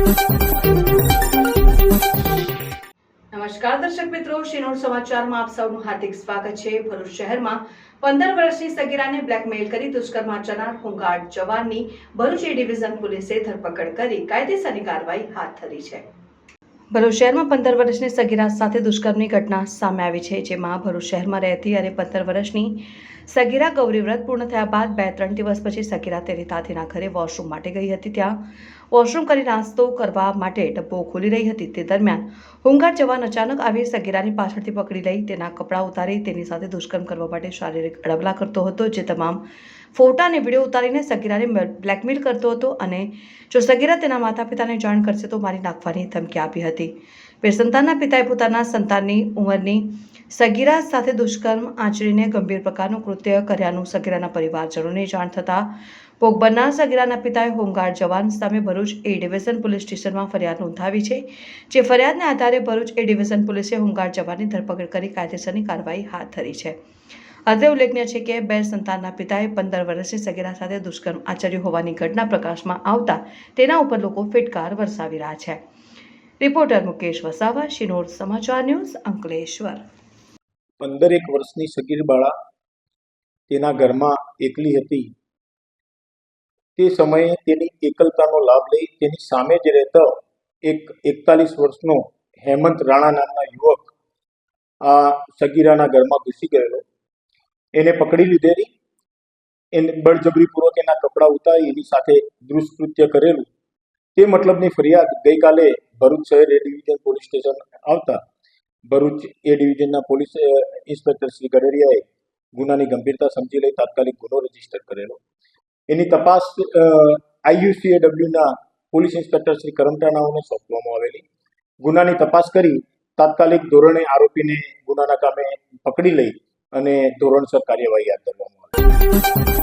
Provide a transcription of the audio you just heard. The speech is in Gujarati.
નમસ્કાર દર્શક મિત્રો, શિનોર સમાચારમાં આપ સૌનું હાર્દિક સ્વાગત છે। ભરૂચ શહેરમાં 15 વર્ષની સગીરાને બ્લેકમેલ કરી દુષ્કર્મ આચરનાર હોમગાર્ડ જવાનની ભરૂચ એ ડિવિઝન પોલીસે ધરપકડ કરી કાયદેસરની કાર્યવાહી હાથ ધરી છે। ભરૂચ શહેરમાં 15 વર્ષની સગીરા સાથે દુષ્કર્મની ઘટના સામે આવી છે, જેમાં ભરૂચ શહેરમાં રહેતી અને 15 વર્ષની સગીરા ગૌરી વ્રત પૂર્ણ થયા બાદ 2-3 દિવસ પછી સગીરા તેની દાદીના ઘરે વોશરૂમ માટે ગઈ હતી। ત્યાં વોશરૂમ કરી નાસ્તો કરવા માટે ડબ્બો ખોલી રહી હતી। તે દરમિયાન હોમગાર્ડ જવાન અચાનક આવી સગીરાની પાછળથી પકડી લઈ તેના કપડાં ઉતારી તેની સાથે દુષ્કર્મ કરવા માટે શારીરિક અડવલા કરતો હતો, જે તમામ ફોટા અને વિડીયો ઉતારીને સગીરાને બ્લેકમેલ કરતો હતો અને જો સગીરા તેના માતા પિતાને જાણ કરશે તો મારી નાખવાની ધમકી આપી હતી। બે સંતાનના પિતાએ પોતાના સંતાનની ઉંમરની સગીરા સાથે દુષ્કર્મ આચરીને ગંભીર પ્રકારનું કૃત્ય કર્યાનું સગીરાના પરિવારજનોને જાણ થતાં ભોગ બનનાર સગીરાના પિતાએ હોમગાર્ડ જવાન સામે ભરૂચ એ ડિવિઝન પોલીસ સ્ટેશનમાં ફરિયાદ નોંધાવી છે, જે ફરિયાદને આધારે ભરૂચ એ ડિવિઝન પોલીસે હોમગાર્ડ જવાનની ધરપકડ કરી કાયદેસરની કાર્યવાહી હાથ ધરી છે। અત્રે ઉલ્લેખનીય છે કે બે સંતાનના પિતાએ 15 વર્ષની સગીરા સાથે દુષ્કર્મ આચર્યું હોવાની ઘટના પ્રકાશમાં આવતા તેના ઉપર લોકો ફિટકાર વરસાવી રહ્યા છે। રિપોર્ટર મુકેશ વસાવા, શિનોર સમાચાર ન્યૂઝ, અંકલેશ્વર। 15 વર્ષની સગીર બાળા તેના ઘરમાં એકલી હતી। તે સમયે તેની એકલતાનો લાભ લઈ તેની સામે જ રહેતો એક 41 વર્ષનો હેમંત રાણા નામના યુવક આ સગીરાના ઘરમાં ઘૂસી ગયેલો। એને પકડી લીધેલી, એને બળજબરીપૂર્વક એના કપડાં ઉતારી એની સાથે દુષ્કૃત્ય કરેલું। તે મતલબની ફરિયાદ ગઈકાલે ભરૂચ શહેર એ ડિવિઝન પોલીસ સ્ટેશન આવતા ભરૂચ એ ડિવિઝનના પોલીસ ઇન્સ્પેક્ટર શ્રી ગડેરિયાએ ગુનાની ગંભીરતા સમજી લઈ તાત્કાલિક ગુનો રજીસ્ટર કરેલો। એની તપાસ IUCAWના પોલીસ ઇન્સ્પેક્ટર શ્રી કરમટાણાઓને સોંપવામાં આવેલી। ગુનાની તપાસ કરી તાત્કાલિક ધોરણે આરોપીને ગુનાના કામે પકડી લઈ અને ધોરણસર કાર્યવાહી હાથ ધરવામાં આવી।